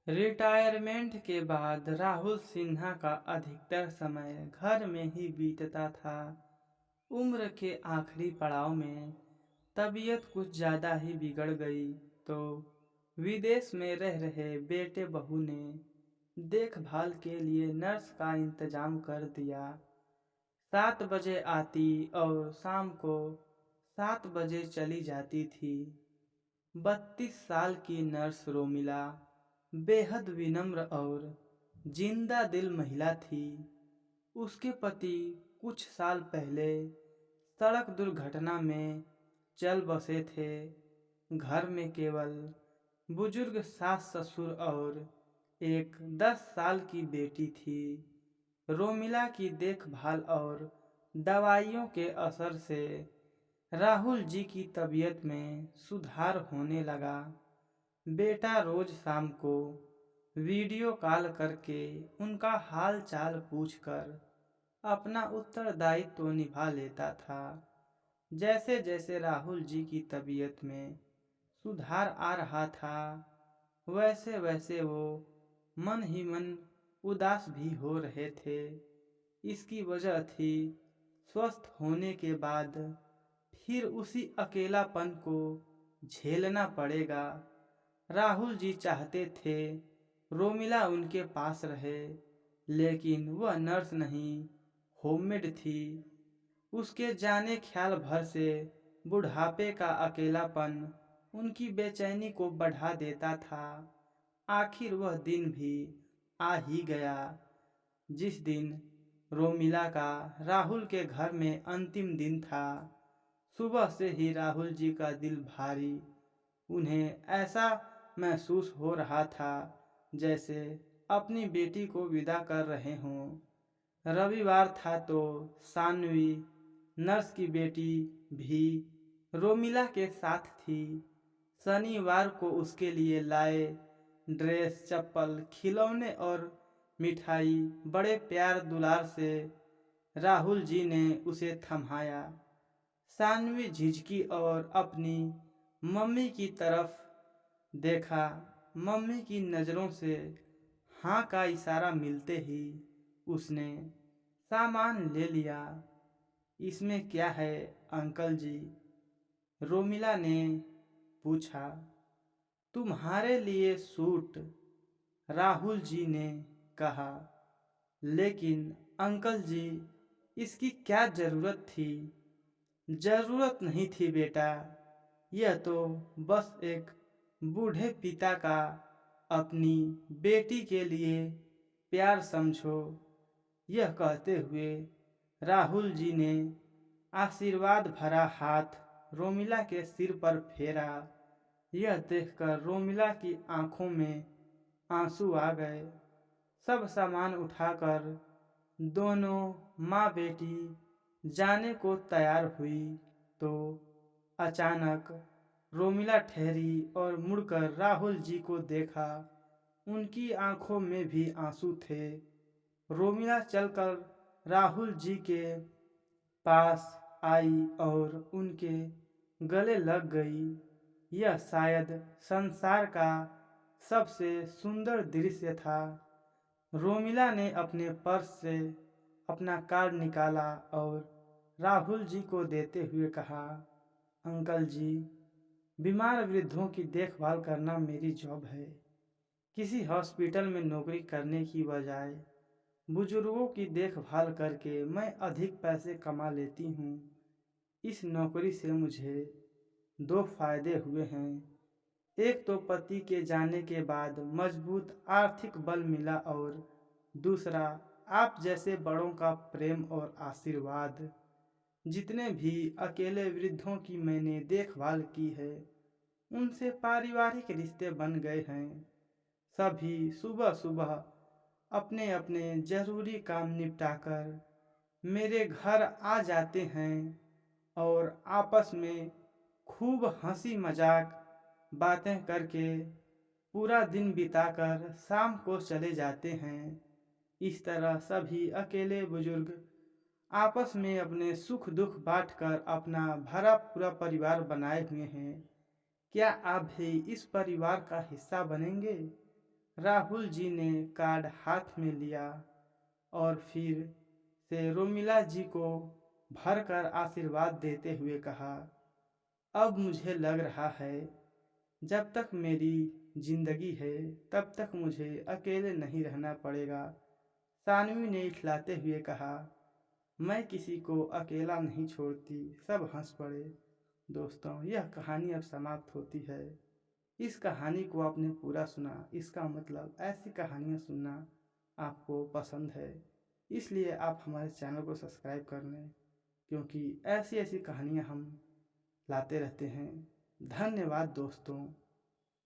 Retirement के बाद राहुल सिन्हा का अधिकतर समय घर में ही बीतता था। उम्र के आखिरी पड़ाव में तबीयत कुछ ज़्यादा ही बिगड़ गई तो विदेश में रह रहे बेटे बहू ने देखभाल के लिए नर्स का इंतजाम कर दिया। 7 बजे आती और शाम को 7 बजे चली जाती थी। 32 साल की नर्स रोमिला बेहद विनम्र और जिंदा दिल महिला थी। उसके पति कुछ साल पहले सड़क दुर्घटना में चल बसे थे। घर में केवल बुजुर्ग सास ससुर और एक 10 साल की बेटी थी। रोमिला की देखभाल और दवाइयों के असर से राहुल जी की तबीयत में सुधार होने लगा। बेटा रोज शाम को वीडियो कॉल करके उनका हाल चाल पूछकर अपना उत्तरदायित्व निभा लेता था। जैसे जैसे राहुल जी की तबीयत में सुधार आ रहा था वैसे वैसे वो मन ही मन उदास भी हो रहे थे। इसकी वजह थी स्वस्थ होने के बाद फिर उसी अकेलापन को झेलना पड़ेगा। राहुल जी चाहते थे रोमिला उनके पास रहे, लेकिन वह नर्स नहीं होममेड थी। उसके जाने ख्याल भर से बुढ़ापे का अकेलापन उनकी बेचैनी को बढ़ा देता था। आखिर वह दिन भी आ ही गया जिस दिन रोमिला का राहुल के घर में अंतिम दिन था। सुबह से ही राहुल जी का दिल भारी। उन्हें ऐसा महसूस हो रहा था जैसे अपनी बेटी को विदा कर रहे हों। रविवार था तो सान्वी नर्स की बेटी भी रोमिला के साथ थी। शनिवार को उसके लिए लाए ड्रेस, चप्पल, खिलौने और मिठाई बड़े प्यार दुलार से राहुल जी ने उसे थमाया। सान्वी झिझकी और अपनी मम्मी की तरफ देखा। मम्मी की नज़रों से हाँ का इशारा मिलते ही उसने सामान ले लिया। इसमें क्या है अंकल जी? रोमिला ने पूछा। तुम्हारे लिए सूट, राहुल जी ने कहा। लेकिन अंकल जी, इसकी क्या ज़रूरत थी? ज़रूरत नहीं थी बेटा, यह तो बस एक बूढ़े पिता का अपनी बेटी के लिए प्यार समझो। यह कहते हुए राहुल जी ने आशीर्वाद भरा हाथ रोमिला के सिर पर फेरा। यह देखकर रोमिला की आंखों में आंसू आ गए। सब सामान उठाकर दोनों माँ बेटी जाने को तैयार हुई तो अचानक रोमिला ठहरी और मुड़कर राहुल जी को देखा। उनकी आंखों में भी आंसू थे। रोमिला चलकर राहुल जी के पास आई और उनके गले लग गई। यह शायद संसार का सबसे सुंदर दृश्य था। रोमिला ने अपने पर्स से अपना कार्ड निकाला और राहुल जी को देते हुए कहा, अंकल जी, बीमार वृद्धों की देखभाल करना मेरी जॉब है। किसी हॉस्पिटल में नौकरी करने की बजाय बुजुर्गों की देखभाल करके मैं अधिक पैसे कमा लेती हूँ। इस नौकरी से मुझे दो फायदे हुए हैं। एक तो पति के जाने के बाद मजबूत आर्थिक बल मिला और दूसरा आप जैसे बड़ों का प्रेम और आशीर्वाद। जितने भी अकेले वृद्धों की मैंने देखभाल की है उनसे पारिवारिक रिश्ते बन गए हैं। सभी सुबह सुबह अपने अपने जरूरी काम निपटाकर मेरे घर आ जाते हैं और आपस में खूब हंसी मजाक बातें करके पूरा दिन बिताकर शाम को चले जाते हैं। इस तरह सभी अकेले बुजुर्ग आपस में अपने सुख दुख बांटकर अपना भरा पूरा परिवार बनाए हुए हैं। क्या आप भी इस परिवार का हिस्सा बनेंगे? राहुल जी ने कार्ड हाथ में लिया और फिर से रोमिला जी को भरकर आशीर्वाद देते हुए कहा, अब मुझे लग रहा है जब तक मेरी जिंदगी है तब तक मुझे अकेले नहीं रहना पड़ेगा। सानवी ने इठलाते हुए कहा, मैं किसी को अकेला नहीं छोड़ती। सब हंस पड़े। दोस्तों, यह कहानी अब समाप्त होती है। इस कहानी को आपने पूरा सुना, इसका मतलब ऐसी कहानियाँ सुनना आपको पसंद है, इसलिए आप हमारे चैनल को सब्सक्राइब कर लें, क्योंकि ऐसी ऐसी कहानियाँ हम लाते रहते हैं। धन्यवाद दोस्तों।